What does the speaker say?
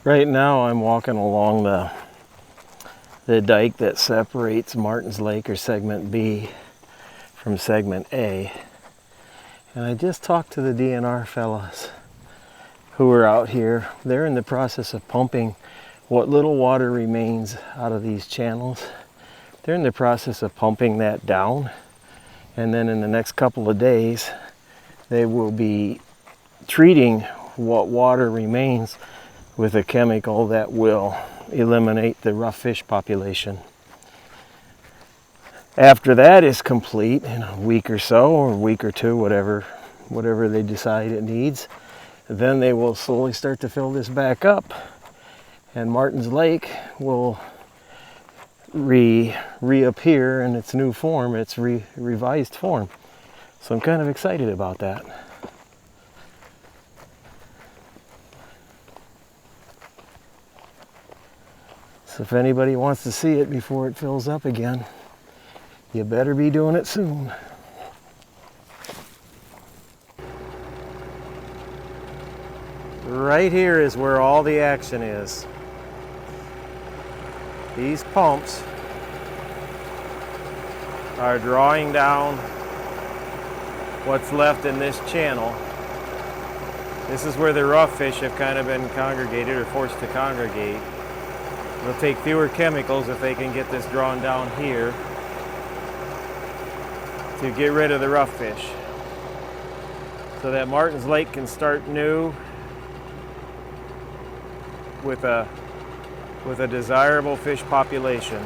Right now I'm walking along the dike that separates Martin's Lake, or segment B, from segment A. And I just talked to the DNR fellas who are out here. They're in the process of pumping what little water remains out of these channels. They're in the process of pumping that down. And then in the next couple of days, they will be treating what water remains with a chemical that will eliminate the rough fish population. After that is complete, in a week or so, or a week or two, whatever they decide it needs, then they will slowly start to fill this back up, and Martin's Lake will reappear in its new form, its revised form. So I'm kind of excited about that. So if anybody wants to see it before it fills up again, you better be doing it soon. Right here is where all the action is. These pumps are drawing down what's left in this channel. This is where the rough fish have kind of been congregated, or forced to congregate. They'll take fewer chemicals if they can get this drawn down here to get rid of the rough fish, so that Martin's Lake can start new with a desirable fish population.